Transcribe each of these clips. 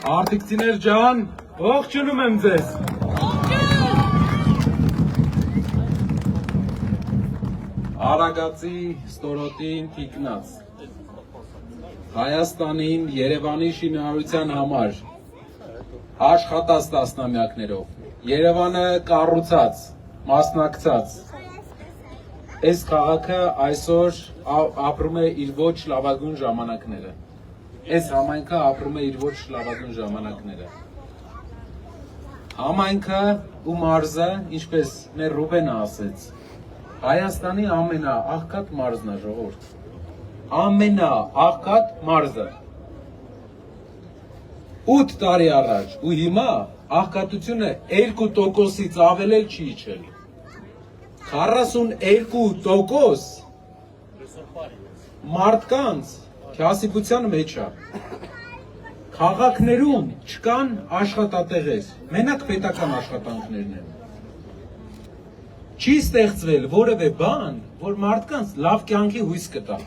Արտիքցիներ ջան, ողջունում եմ ձեզ։ Արագածի ստորոտին թիկնած։ Հայաստանին, Երևանի շինարարության համար աշխատած տասնամյակներով, Երևանը կառուցած, մասնակցած։ Այս քաղաքը այսօր ապրում է իր ոչ լավագույն ժամանակները։ Այս համայնքը ապրում է իր ոչ լավագույն ժամանակները։ Համայնքը ու մարզը, ինչպես մեր Ռուբենը ասեց, Հայաստանի ամենաաղքատ մարզն է, ժողովուրդ։ Ամենաաղքատ մարզը։ 8 տարի առաջ ու հիմա աղքատությունը 2%-ից ավել էլ չի իջել։ 42% մարդկանց քյասիպության մեջ է։ Քաղաքներում չկան աշխատատեղեր, մենակ պետական աշխատանքներն են։ Չի ստեղծվել որևէ բան, որ մարդկանց լավ կյանքի հույս կտա։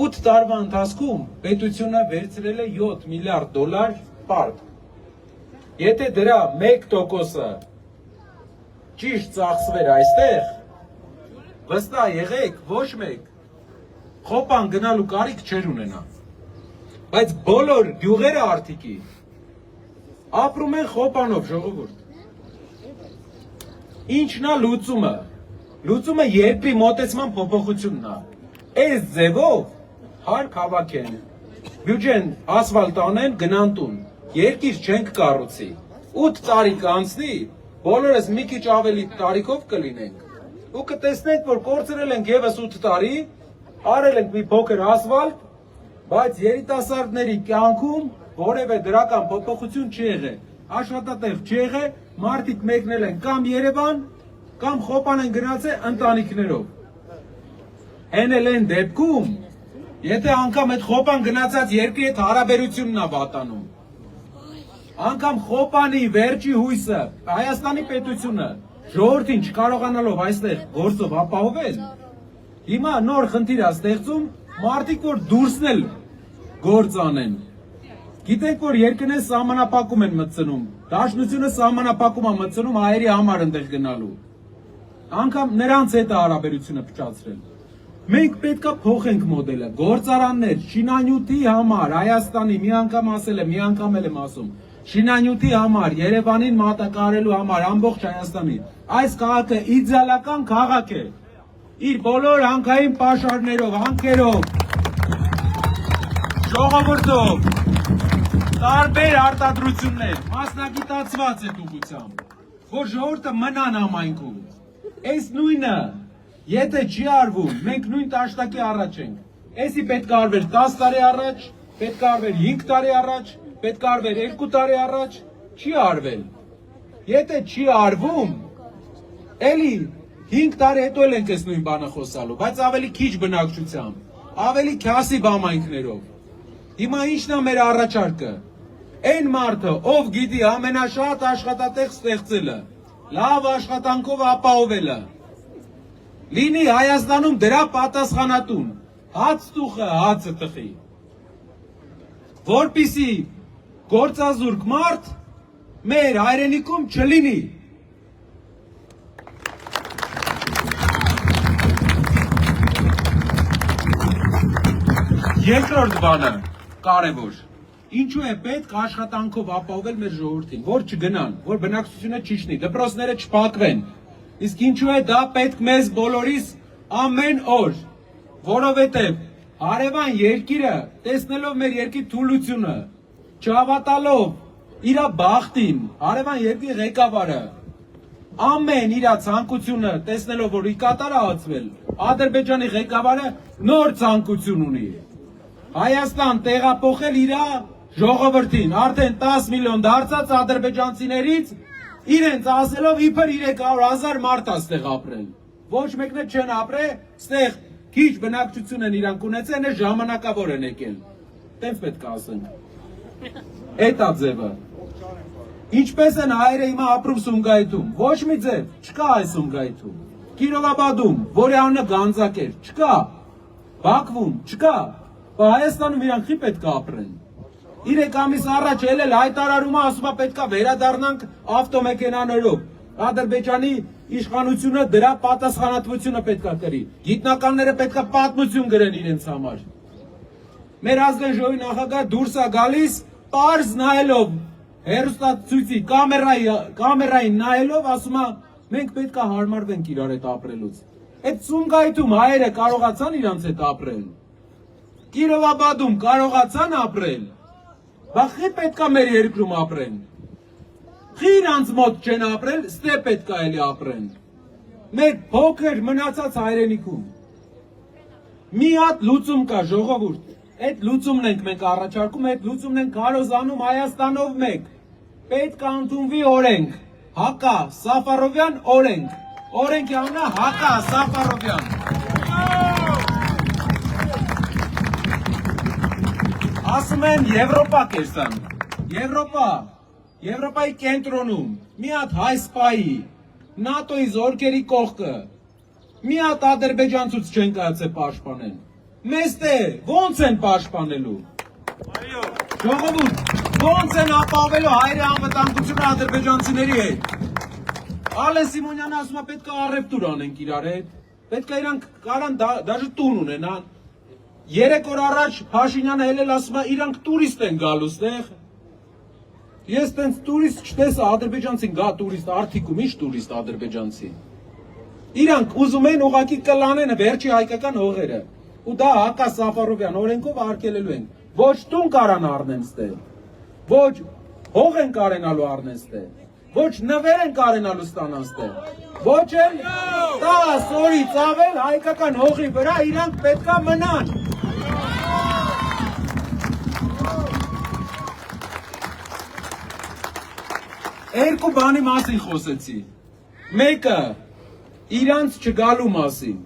8 տարվա ընթացքում պետությունը վերցրել է $7 միլիարդ պարկ։ Եթե դրա 1%-ը ճիշտ ծախսվեր այստեղ, վստահ եղեք, ոչ մեկ խոպան գնալու կարիք չեր ունենա։ Բայց բոլոր գյուղերը արտիքի ապրում են խոպանով, ժողովուրդ։ Ինչն է լուծումը։ Լուծումը երկրի մոտեցման փոփոխությունն է։ Այս ձևով հարկ հավաքեն, բյուջեն ասֆալտ անեն, գնան տուն։ Երկիր չենք կառուցի։ 8 տարի կանցնի, բոլորս մի քիչ ավելի տարիքով կլինենք։ Ու կտեսնենք, որ կորցրել ենք եւս 8 տարի, արել ենք մի փոքր ասֆալտ, բայց երիտասարդների կյանքում որևէ դրական փոփոխություն չի եղել։ Աշխատատեղ չի եղել, մարդիկ մեկնել են կամ Երևան, կամ խոպան են գնացել ընտանիքներով։ Հեն էլ են դեպքում, եթե անգամ այդ խոպան գնացած երկրի հետ հարաբերությունն է վատանում, անգամ խոպանի վերջի հույսը, Հայաստանի պետությունը, ժողովրդին չկարողանալով այստեղ գործով ապահովել, հիմա նոր խնդիր է ստեղծում, մարդիկ որ դուրսն էլ գործ անեն։ Գիտենք, որ երկրները սահմանափակում են մտցնում, դաշնությունը սահմանափակում է մտցնում հայերի համար ընդեղ գնալու։ Անգամ նրանց հետ է հարաբերությունը փչացրել։ Մենք պետքա փոխենք մոդելը, գործարաններ, շինանյութի համար, Հայաստանի, մի անգամ ասել եմ, մի անգամ էլ եմ ասում, շինանյութի համար, Երևանին մատակարարելու համար, ամբողջ Հայաստանի, այս քաղաքը իդեալական քաղաք է, իր բոլոր հանքային պաշարներով, հանքերով, ժողովրդով, տարբեր արտադրություններ, մասնագիտացված է ուղղությամբ, որ ժողովուրդը մնան համայնքում։ Այս նույնը, եթե չի արվում, մենք նույն տաշտակի առաջ ենք։ Էսի պետք է արվեր 10 տարի առաջ, պետք է արվեր 5 տարի առաջ, պետք է արվեր 2 տարի առաջ, չի արվել։ Եթե չի արվում, էլի 5 տարի հետո էլ ենք այս նույն բանը խոսալու, բայց ավելի քիչ բնակչությամբ, ավելի քյասիբ համայնքներով։ Հիմա ի՞նչն է մեր առաջարկը։ Այն մարդը, ով գիտի ամենաշատ աշխատատեղ ստեղծելը, լավ աշխատանքով ապահովելը, լինի Հայաստանում դրա պատասխանատուն, հաց տուխը հացը տխի, որպիսի գործազուրկ մարդ մեր հայրենիքում չլինի։ Երկրորդ բանը կարևոր, ինչու է պետք աշխատանքով ապահովել մեր ժողովրդին, որ չգնան, որ բնակչությունը չիջնի, դպրոցները չփակվեն, իսկ ինչու է դա պետք մեզ բոլորիս ամեն օր, որովհետև հարևան երկիրը, տեսնելով մեր երկրի թուլությունը, չհավատալով իրա բախտին, հարևան երկրի ղեկավարը, ամեն իրա ցանկությունը տեսնելով, որ ի կատար է հացվել, Ադրբեջանի ղեկավարը նոր ցանկություն ունի։ Հայաստան տեղափոխել իրա ժողովրդին, արդեն 10 միլիոն դարձած ադրբեջանցիներից, իրենց ասելով իբր 300,000 մարդ է ստեղ ապրել։ Ոչ մեկն չեն ապրել, ստեղ քիչ բնակչություն են իրանք ունեցել, են ժամանակավոր են եկել։ Տենց պետք է ասենք։ Էդ է ձևը։ Ինչպես են հայերը հիմա ապրում Սումգայիթում, ոչ մի ձև չկա այս Սումգայիթում, Կիրովաբադում, որի անունը Գանձակեր, չկա, Բաքվում, չկա, Հայաստանում իրանք չի պետք է ապրեն։ 3 ամիս առաջ ելել հայտարարումը ասում է պետքա վերադառնանք ավտոմեքենաներով։ Ադրբեջանի իշխանությունը դրա պատասխանատվությունը պետքա կրի։ Գիտնականները պետքա պատմություն գրեն իրենց համար։ Մեր ազգային ժողովի նախագահ դուրս է գալիս, պարզ նայելով հեռուստացույցի կամերային նայելով ասում է մենք պետքա հարմարվենք իրար հետ ապրելուց։ Այդ Սումգայիթում հայերը կարողացան իրանց հետ ապրել։ Կիրովաբադում կարողացան ապրել։ Բախի պետքա մեր երկրում ապրեն։ Խի իրանց մոտ չեն ապրել, ստե պետքա էլի ապրեն։ Մեր փոքր մնացած հայրենիքում։ Մի հատ լուծում կա, ժողովուրդ։ Այդ լուծումն ենք մենք առաջարկում, այդ լուծումն ենք քարոզանում Հայաստանով մեկ։ Պետք է ընդունվի օրենք, Հակա Սաֆարովյան օրենք։ Օրենքի անունը Հակա Սաֆարովյան։ Ասում են Եվրոպա կերսան։ Եվրոպայի կենտրոնում մի հատ հայ սպայի, ՆԱՏՕ-ի զորքերի կողքը, մի հատ ադրբեջանցուց չեն կայացել պաշտպանեն։ Մեզ թե ոնց են պաշտպանելու։ Ժողովուրդ, ոնց են ապահովելու հայերի անվտանգությունը ադրբեջանցիների հետ։ Ալեն Սիմոնյանը ասում է պետք է առևտուր անենք իրար հետ։ Պետք է իրանք կարան դաժե տուն ունենան։ 3 օր առաջ Փաշինյանը ելել ասում է իրանք տուրիստ են գալու ստեղ։ Ես տենց տուրիստ չտեսա, ադրբեջանցին գա տուրիստ արդիկում, ինչ տուրիստ ադրբեջանցի։ Իրանք ուզում են ուղղակի կլանեն վերջի հայկական հողերը։ Ու դա Հակա Սաֆարովյան օրենքով արգելելու են։ Ոչ տուն կարան առնեն ստեղ։ Ոչ հող են կարենալու առնեն ստեղ։ Ոչ նվեր են կարենալու ստանան ստեղ։ Ոչ էլ 10 օրից ավել հայկական հողի վրա իրանք պետքա մնան։ Երկու բանի մասին խոսեցի։ Մեկը իրանց չգալու մասին։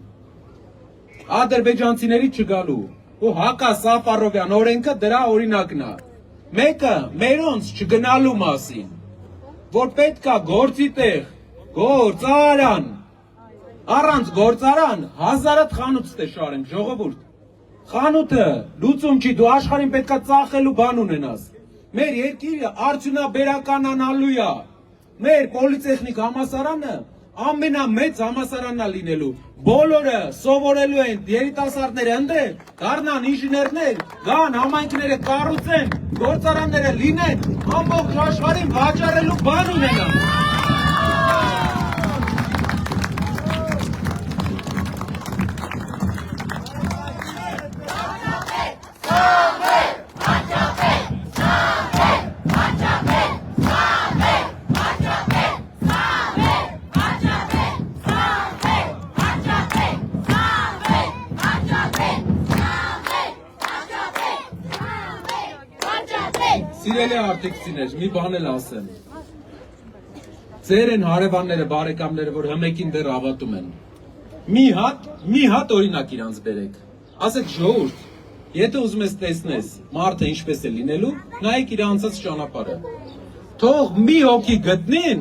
Ադրբեջանցիների չգալու։ Ու Հակա Սաֆարովյան օրենքը դրա օրինակն է։ Մեկը մերոնց չգնալու մասին։ Որ պետքա գործի տեղ, գործարան, առանց գործարան 1000 խանութ ստեշարենք, ժողովուրդ։ Խանութը լուծում չի, դու աշխարհին պետքա ծախելու բան ունենաս։ Մեր երկիրը արդյունաբերականանալու է։ Մեր պոլիտեխնիկ համալսարանը ամենամեծ համալսարանն է լինելու։ Բոլորը սովորելու են երիտասարդները ընտրել, դառնան ինժեներներ, գան համայնքները կառուցեն, գործարանները լինեն, ամբողջ աշխարհին վաճառելու բան ունենան։ Սիրելի արտիքցիներ, մի բան էլ ասեմ։ Ձեր են հարևանները, բարեկամները, որ հմեկին դեռ հավատում են։ Մի հատ օրինակ իրանց բերեք։ Ասեք ժողովուրդ, եթե ուզում ես տեսնես մարդը ինչպես է լինելու, նայեք իր անցած ճանապարհը։ Թող մի հոգի գտնին,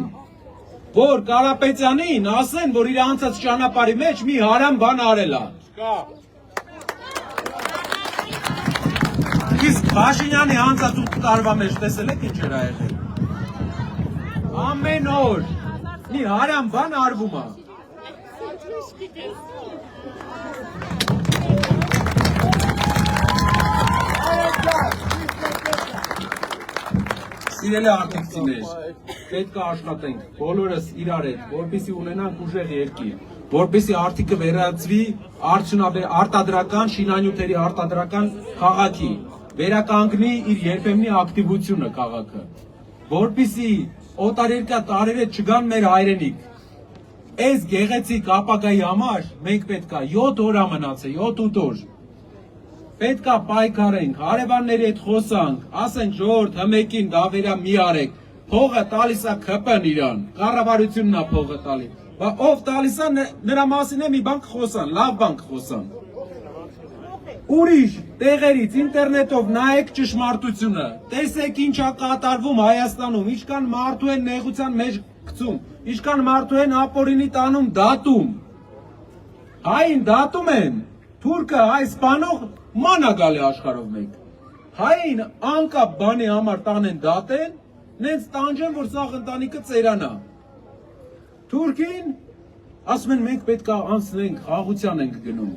որ Կարապետյանին ասեն, որ իր անցած ճանապարհի մեջ մի հարամ բան արել է։ Իսկ Փաշինյանի անցած 8 տարվա մեջ տեսել եք ինչ էր եղել։ Ամեն օր մի հարամ բան արվում է։ Սիրելի արտիքցիներ, պետք է աշխատենք բոլորս իրար հետ, որպեսզի ունենանք ուժեղ երկիր, որպեսզի արտիքը վերածվի արտադրական շինանյութերի արտադրական քաղաքի, վերականգնի իր երբեմնի ակտիվությունը քաղաքը, որպեսզի օտարերկրյա տարրերը չգան մեր հայրենիք։ Այս գեղեցիկ ապագայի համար մենք պետք է 7 օր մնացել, 7-8 օր։ Պետք է պայքարենք, հարևանների հետ խոսանք, ասենք ժողովուրդ հմեկին դավերա մի արեք, փողը տալիս է ՔՊ-ն իրան, կառավարությունն է փողը տալի։ Ով տալիս է նրա մասին է մի բան խոսան, լավ բան խոսան։ Ուրիշ տեղերից ինտերնետով նայեք ճշմարտությունը, տեսեք ինչ է կատարվում Հայաստանում, ինչքան մարդու են նեղության մեջ գցում, ինչքան մարդու են ապօրինի տանում դատում։ Հային դատում են, թուրքը հայ սպանող ման է գալի աշխարհով մեկ։ Հային անկապ բանի համար տանեն դատեն, նենց տանջեն, որ սաղ ընտանիքը ծերանա։ Թուրքին, ասում են մենք պետք է անցնենք, խաղաղության ենք գնում։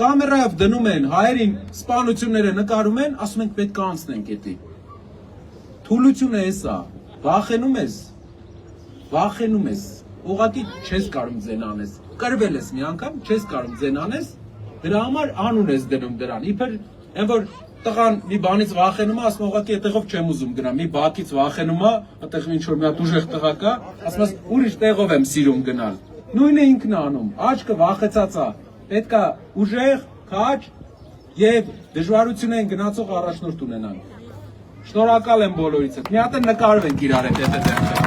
Կամերայով դնում են, հայերին սպանությունները նկարում են, ասում ենք պետք է անցնենք էդի։ Թուլությունը է սա, վախենում ես, ուղղակի չես կարում ձեն անես, կրվել ես մի անգամ, չես կարում ձեն անես, դրա համար անուն ես դնում դրան, իբր են որ տղան մի բանից վախենում է, ասում ուղղակի այդտեղով չեմ ուզում գնամ, մի բակից վախենում է, այդտեղ ինչ-որ մի հատ ուժեղ տղա կա, ասում ես ուրիշ տեղով եմ սիրում գնալ, նույնը ինքն է անում, աչքը վախեցած է, պետք է ուժեղ, քաջ եւ դժվարություն են գնացող առաջնորդ ունենանք։ Շնորհակալ եմ բոլորիցս։ Մի հատ նկարվենք իրար հետ։